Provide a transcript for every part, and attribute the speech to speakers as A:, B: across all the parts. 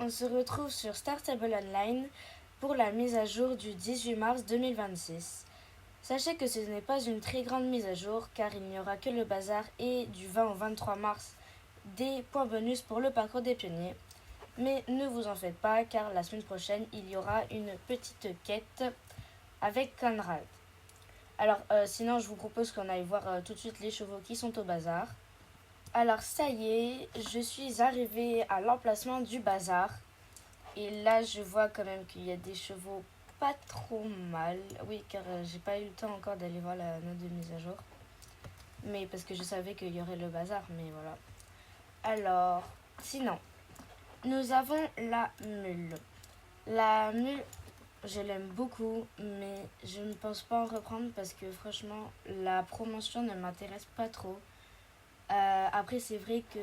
A: on se retrouve sur Startable Online pour la mise à jour du 18 mars 2026. Sachez que ce n'est pas une très grande mise à jour car il n'y aura que le bazar et du 20 au 23 mars des points bonus pour le parcours des pionniers. Mais ne vous en faites pas car la semaine prochaine il y aura une petite quête avec Conrad. Alors sinon je vous propose qu'on aille voir tout de suite les chevaux qui sont au bazar. Alors ça y est, je suis arrivée à l'emplacement du bazar. Et là je vois quand même qu'il y a des chevaux pas trop mal. Oui, car j'ai pas eu le temps encore d'aller voir la note de mise à jour. Mais parce que je savais qu'il y aurait le bazar, mais voilà. Alors, sinon, nous avons la mule. La mule, je l'aime beaucoup, mais je ne pense pas en reprendre parce que franchement, la promotion ne m'intéresse pas trop. Après, c'est vrai que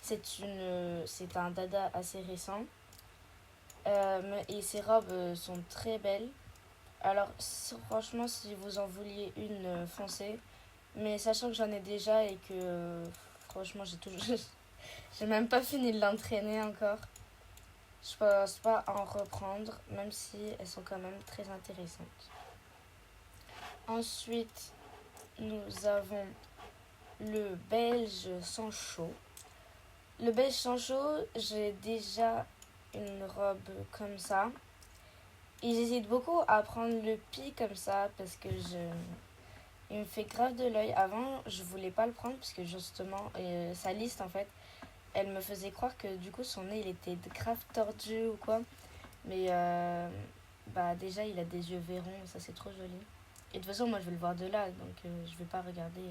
A: c'est un dada assez récent. Et ses robes sont très belles. Alors, franchement, si vous en vouliez une, foncez. Mais sachant que j'en ai déjà et que, franchement, j'ai même pas fini de l'entraîner encore. Je pense pas en reprendre, même si elles sont quand même très intéressantes. Ensuite, nous avons le belge Sancho. Le belge Sancho, j'ai déjà une robe comme ça. Et j'hésite beaucoup à prendre le pied comme ça parce que il me fait grave de l'œil. Avant, je voulais pas le prendre parce que justement, sa liste en fait, elle me faisait croire que du coup son nez il était grave tordu ou quoi. Mais bah déjà il a des yeux verrons, ça c'est trop joli. Et de toute façon moi je vais le voir de là donc je vais pas regarder.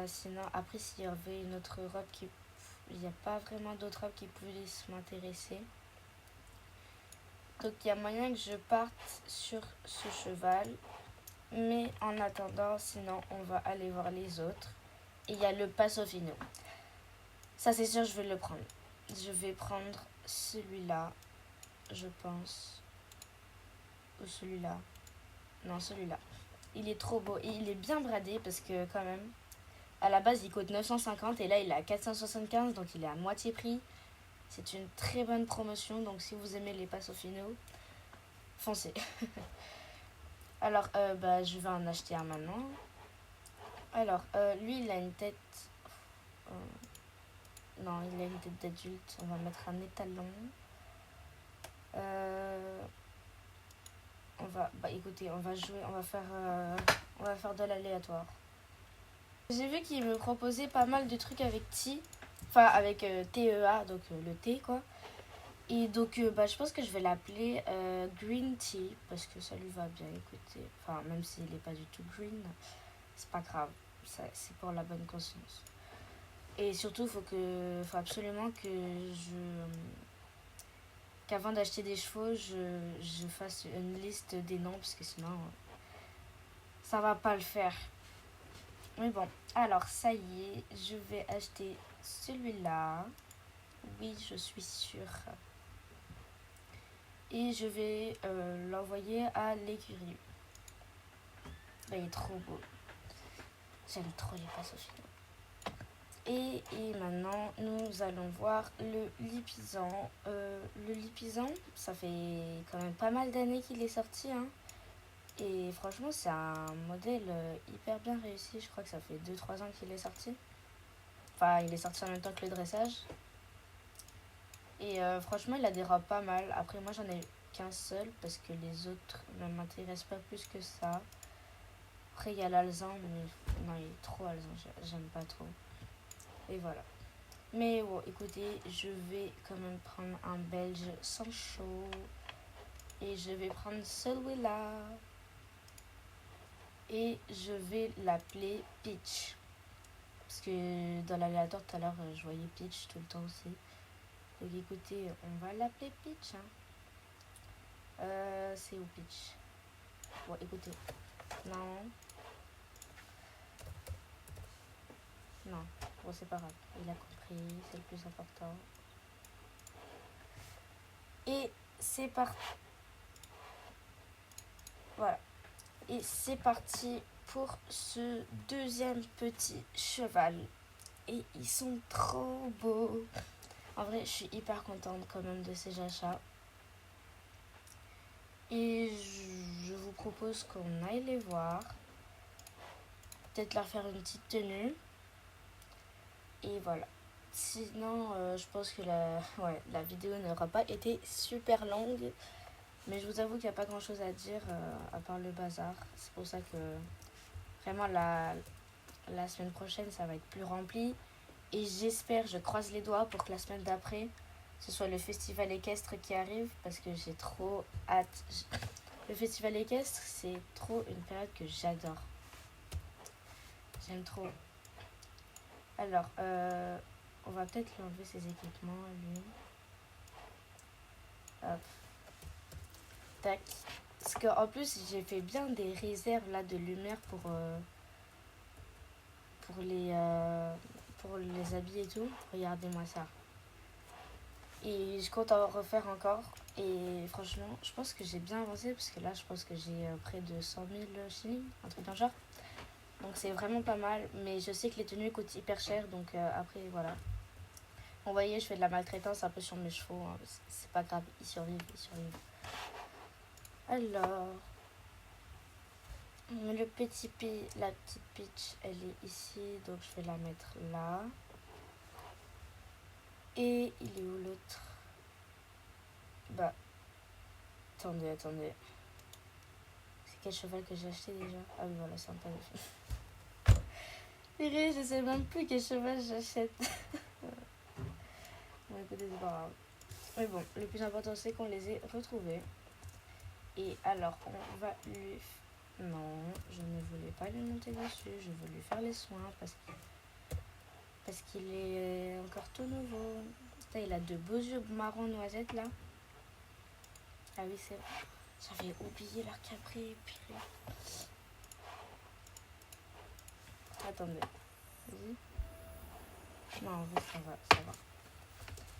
A: Sinon après s'il y avait une autre robe qui... Il n'y a pas vraiment d'autres robes qui puissent m'intéresser. Donc il y a moyen que je parte sur ce cheval. Mais en attendant, sinon on va aller voir les autres. Et il y a le Passofino. Ça c'est sûr je vais le prendre. Je vais prendre celui-là, je pense. Ou celui-là. Non, celui-là. Il est trop beau. Et il est bien bradé parce que quand même, à la base il coûte 950 et là il est à 475 donc il est à moitié prix. C'est une très bonne promotion donc si vous aimez les Passofino, foncez. Alors je vais en acheter un maintenant. Alors lui il a une tête... non, il a une tête d'adulte. On va mettre un étalon. Écoutez, on va jouer, on va faire de l'aléatoire. J'ai vu qu'il me proposait pas mal de trucs avec T, enfin avec TEA, donc le T quoi. Et donc je pense que je vais l'appeler Green Tea parce que ça lui va bien, écoutez. Enfin, même s'il n'est pas du tout green, c'est pas grave, c'est pour la bonne conscience. Et surtout, faut absolument qu'avant d'acheter des chevaux, je fasse une liste des noms parce que sinon ça va pas le faire. Mais bon, alors ça y est, je vais acheter celui-là. Oui, je suis sûre. Et je vais l'envoyer à l'écurie. Là, il est trop beau. J'aime trop les Passofino. Et maintenant, nous allons voir le Lipizzan. Le Lipizzan, ça fait quand même pas mal d'années qu'il est sorti. Hein. Et franchement, c'est un modèle hyper bien réussi. Je crois que ça fait 2-3 ans qu'il est sorti. Enfin, il est sorti en même temps que le dressage. Et franchement, il a des robes pas mal. Après, moi, j'en ai qu'un seul parce que les autres ne m'intéressent pas plus que ça. Après, il y a l'alezan, mais non, il est trop alezan. J'aime pas trop. Et voilà. Mais bon, écoutez, je vais quand même prendre un belge Sancho. Et je vais prendre celui-là. Et je vais l'appeler Peach. Parce que dans l'aléatoire tout à l'heure, je voyais Peach tout le temps aussi. Donc écoutez, on va l'appeler Peach. Hein. C'est où Peach? Bon, écoutez. Non. Non. Bon, c'est pas grave. Il a compris. C'est le plus important. Et c'est parti. Voilà. Et c'est parti pour ce deuxième petit cheval. Et ils sont trop beaux. En vrai, je suis hyper contente quand même de ces achats. Et je vous propose qu'on aille les voir. Peut-être leur faire une petite tenue. Et voilà. Sinon, je pense que la vidéo n'aura pas été super longue. Mais je vous avoue qu'il n'y a pas grand chose à dire à part le bazar. C'est pour ça que vraiment la semaine prochaine, ça va être plus rempli. Et j'espère, je croise les doigts pour que la semaine d'après, ce soit le festival équestre qui arrive. Parce que j'ai trop hâte. Le festival équestre, c'est trop une période que j'adore. J'aime trop. Alors, on va peut-être lui enlever ses équipements, lui. Hop. Tac. Parce qu'en plus, j'ai fait bien des réserves là de lumière pour les habits et tout. Regardez-moi ça. Et je compte en refaire encore. Et franchement, je pense que j'ai bien avancé. Parce que là, je pense que j'ai près de 100 000 shillings. Un truc dans le genre. Donc c'est vraiment pas mal. Mais je sais que les tenues coûtent hyper cher. Donc après, voilà. Vous voyez, je fais de la maltraitance un peu sur mes chevaux. Hein. C'est pas grave. Ils survivent, ils survivent. Alors, la petite Peach, elle est ici, donc je vais la mettre là. Et il est où l'autre? Bah, attendez. C'est quel cheval que j'ai acheté déjà? Ah oui, voilà, c'est un pas de fille. Je sais même plus quel cheval j'achète. Bon, écoutez, c'est pas grave. Mais bon, le plus important, c'est qu'on les ait retrouvés. Et alors, on va lui... Non, je ne voulais pas lui monter dessus. Je veux lui faire les soins parce qu'il est encore tout nouveau. Putain, il a de beaux yeux marron noisette là. Ah oui, c'est vrai. J'avais oublié leur capri. Purée. Attendez. Vas-y. Non, en vrai, ça va.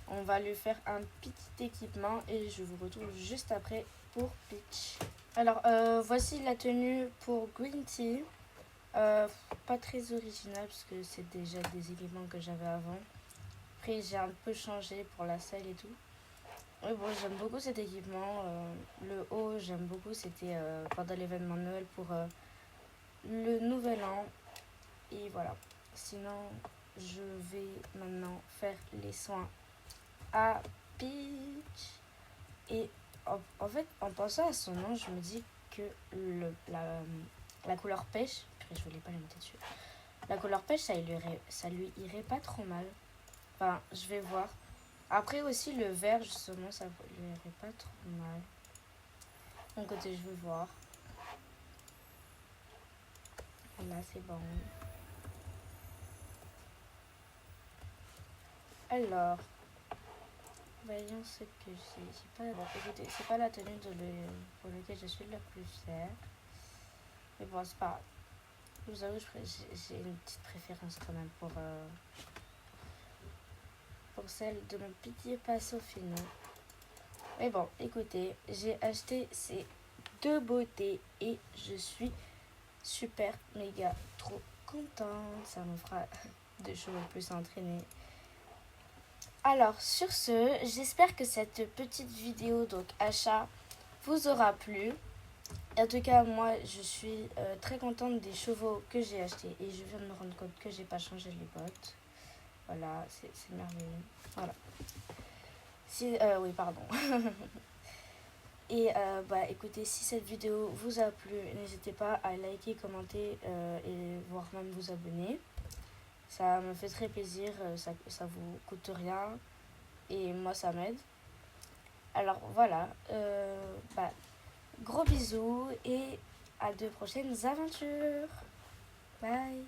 A: On va lui faire un petit équipement et je vous retrouve juste après pour Peach. Alors, voici la tenue pour Green Tea. Pas très original parce que c'est déjà des équipements que j'avais avant. Après, j'ai un peu changé pour la selle et tout. Mais bon, j'aime beaucoup cet équipement. Le haut, j'aime beaucoup. C'était pendant l'événement de Noël pour le nouvel an. Et voilà. Sinon, je vais maintenant faire les soins à Peach. Et en fait, en pensant à son nom, je me dis que la couleur pêche... Après, je voulais pas les monter dessus. La couleur pêche, ça lui irait pas trop mal. Enfin, je vais voir. Après aussi, le vert, justement, ça lui irait pas trop mal. Mon côté, je vais voir. Là, c'est bon. Alors, voyons ce que j'ai pas... Bon, écoutez, c'est pas la tenue pour laquelle je suis la plus fière. Mais bon, c'est pas grave. Je vous avoue, j'ai une petite préférence quand même pour celle de mon petit Paso Fino. Mais bon, écoutez, j'ai acheté ces deux beautés et je suis super méga trop contente. Ça me fera 2 chevaux plus entraînés. Alors, sur ce, j'espère que cette petite vidéo, donc achat, vous aura plu. En tout cas, moi, je suis très contente des chevaux que j'ai achetés. Et je viens de me rendre compte que j'ai pas changé les bottes. Voilà, c'est merveilleux. Voilà. Oui, pardon. Et bah écoutez, si cette vidéo vous a plu, n'hésitez pas à liker, commenter et voire même vous abonner. Ça me fait très plaisir, ça vous coûte rien et moi ça m'aide. Alors voilà, bah, gros bisous et à de prochaines aventures. Bye.